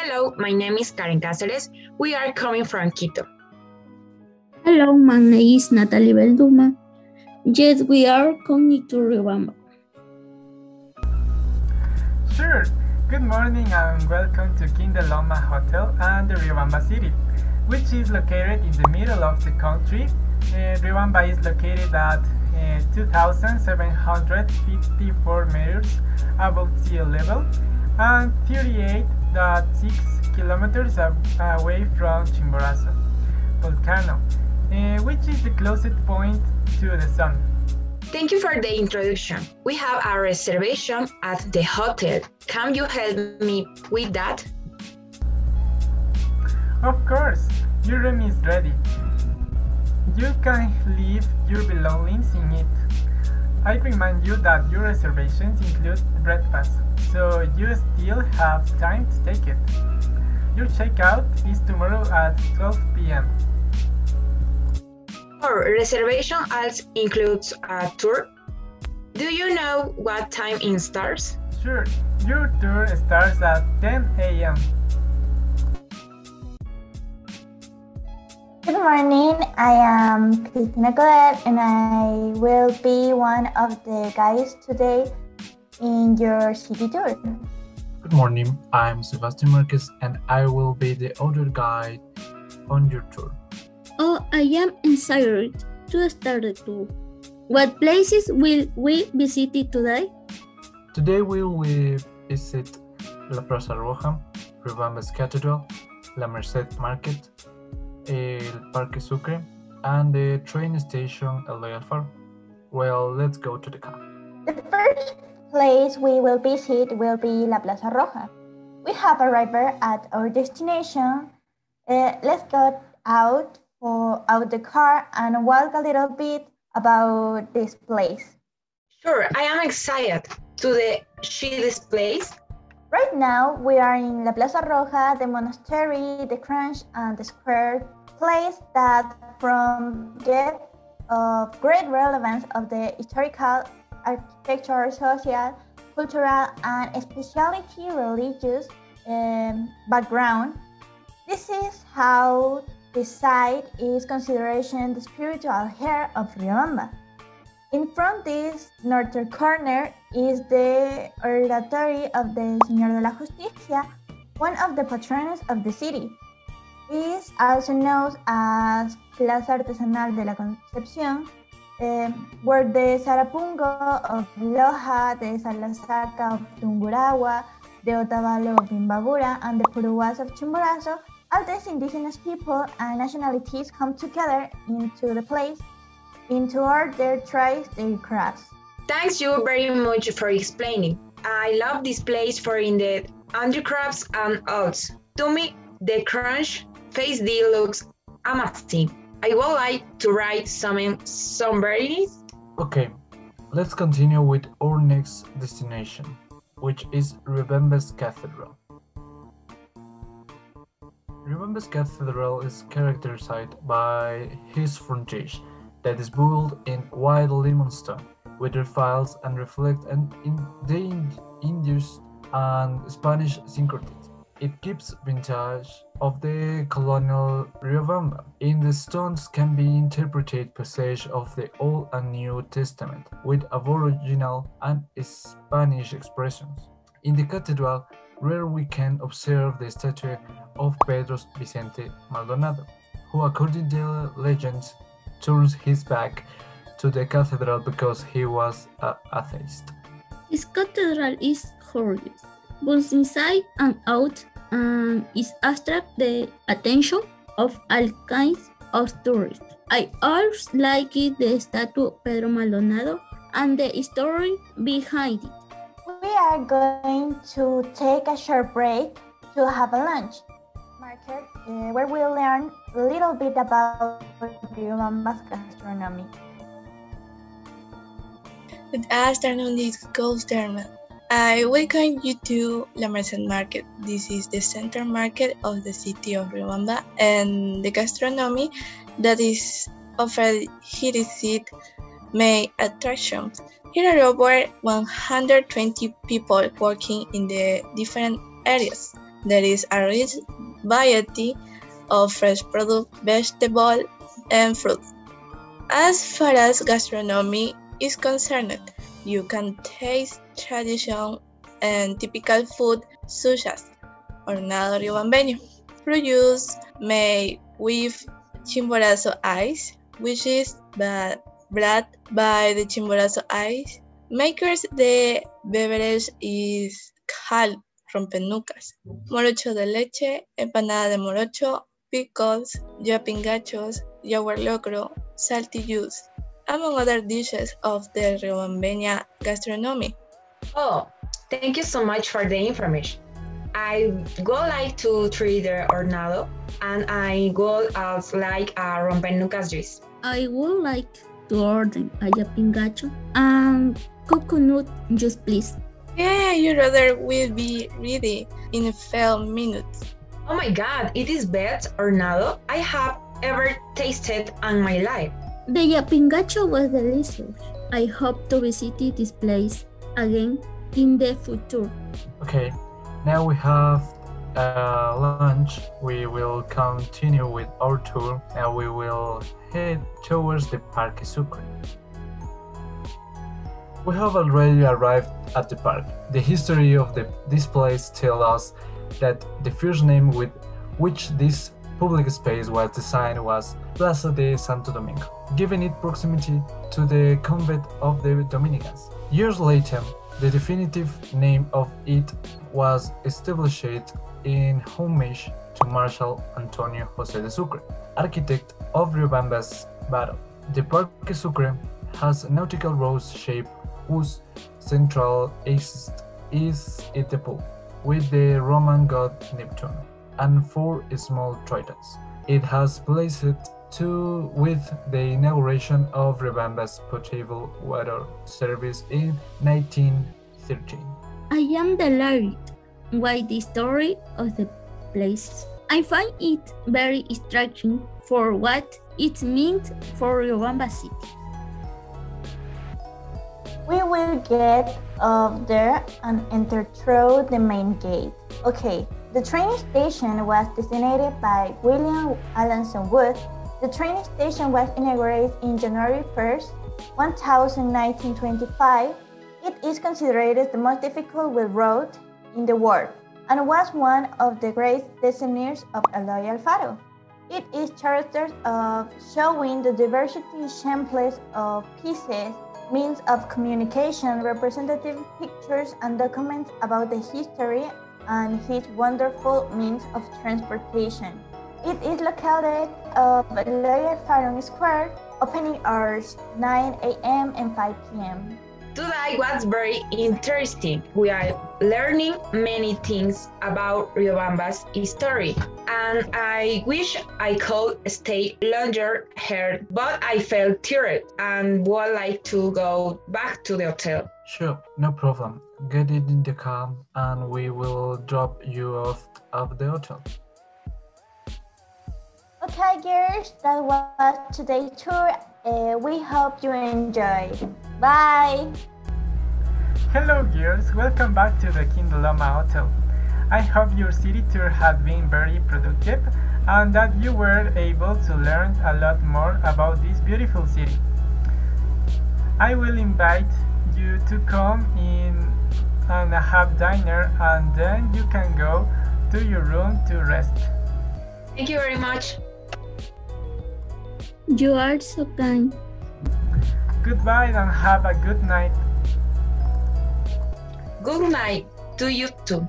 Hello, my name is Karen Cáceres. We are coming from Quito. Hello, my name is Natalie Belduma. Yes, we are coming to Riobamba. Sure. Good morning and welcome to King de Loma Hotel and the Riobamba City, which is located in the middle of the country. Riobamba is located at 2,754 meters above sea level and 38.6 kilometers away from Chimborazo volcano, which is the closest point to the sun. Thank you for the introduction. We have a reservation at the hotel. Can you help me with that? Of course, your room is ready. You can leave your belongings in it. I remind you that your reservations include breakfast, so you still have time to take it. Your checkout is tomorrow at 12 p.m. Our reservation also includes a tour. Do you know what time it starts? Sure, your tour starts at 10 a.m. Good morning, I am Cristina Codet and I will be one of the guides today in your city tour. Good morning, I'm Sebastian Marquez and I will be the other guide on your tour. Oh, I am excited to start the tour. What places will we visit today? Today we will visit La Plaza Roja, Riobamba's Cathedral, La Merced Market, El Parque Sucre, and the train station El Loyal. Well, let's go to the car. The first place we will visit will be La Plaza Roja. We have arrived at our destination. Let's go out the car and walk a little bit about this place. Sure, I am excited to see this place. Right now, we are in La Plaza Roja, the monastery, the crunch, and the square place that from depth of great relevance of the historical, architectural, social, cultural, and especially religious background. This is how the site is considered the spiritual heart of Riobamba. In front this northern corner is the oratory of the Señor de la Justicia, one of the patrons of the city. It is also known as Plaza Artesanal de la Concepción, where the Sarapungo of Loja, the Salasaca of Tungurahua, the Otavalo of Imbabura, and the Puruwas of Chimborazo, all these indigenous people and nationalities come together into the place into order to try their crafts. Thanks you very much for explaining. I love this place for in the handicrafts and arts. To me, the crunch face D looks amazing. I would like to ride some berries. Okay, let's continue with our next destination, which is Riobamba's Cathedral. Riobamba's Cathedral is characterized by his frontage that is built in white limestone with their files and reflect the Indian and Spanish syncretism. It keeps vintage of the colonial Riobamba. In the stones can be interpreted passage of the Old and New Testament with Aboriginal and Spanish expressions. In the cathedral, where we can observe the statue of Pedro Vicente Maldonado, who according to the legends turns his back to the cathedral because he was an atheist. This cathedral is gorgeous, both inside and out, and is attract the attention of all kinds of tourists. I also like the statue of Pedro Maldonado and the story behind it. We are going to take a short break to have a lunch market where we learn a little bit about Riobamba's gastronomy. Good afternoon, this is Gold Derma. I welcome you to La Merced Market. This is the center market of the city of Riobamba, and the gastronomy that is offered here is its main attraction. Here are over 120 people working in the different areas. There is a rich variety of fresh produce, vegetables, and fruit. As far as gastronomy is concerned, you can taste tradition and typical food such as hornado riobambeño, fruit juice made with chimborazo ice, which is brought by the chimborazo ice makers. The beverage is called rompenucas, morocho de leche, empanada de morocho, pickles, yapingachos, yaguar locro, salty juice, among other dishes of the Riobambeña gastronomy. Oh, thank you so much for the information. I would like to try the hornado, and I would also like a rompenucas juice. I would like to order a yapingacho and coconut juice, please. Yeah, your order will be ready in a few minutes. Oh my god, it is best hornado I have ever tasted in my life. The yapingacho was delicious. I hope to visit this place again in the future. Okay, now we have lunch. We will continue with our tour and we will head towards the Parque Sucre. We have already arrived at the park. The history of this place tells us that the first name with which this public space was designed was Plaza de Santo Domingo, giving it proximity to the convent of the Dominicans. Years later, the definitive name of it was established in homage to Marshal Antonio José de Sucre, architect of Riobamba's battle. The Parque Sucre has a nautical rose shape whose central axis is at the pool, with the Roman god Neptune and 4 small tritons. It has placed with the inauguration of Riobamba's potable water service in 1913. I am delighted by the story of the place. I find it very striking for what it means for Riobamba City. We will get off there and enter through the main gate. Okay, the train station was designated by William Alanson Wood. The train station was inaugurated in January 1st, 1925. It is considered the most difficult railroad in the world and was one of the great designers of Eloy Alfaro. It is characteristic of showing the diversity samples of pieces, means of communication, representative pictures, and documents about the history and his wonderful means of transportation. It is located of Eloy Alfaro Square, opening hours 9 a.m. and 5 p.m. Today was very interesting. We are learning many things about Riobamba's history, and I wish I could stay longer here, but I felt tired and would like to go back to the hotel. Sure, no problem. Get it in the car and we will drop you off at the hotel. Okay, girls, that was today's tour. We hope you enjoyed. Bye! Hello girls, welcome back to the Quindoloma Hotel. I hope your city tour has been very productive and that you were able to learn a lot more about this beautiful city. I will invite you to come in and have dinner and then you can go to your room to rest. Thank you very much. You are so kind. Goodbye and have a good night. Good night to you too.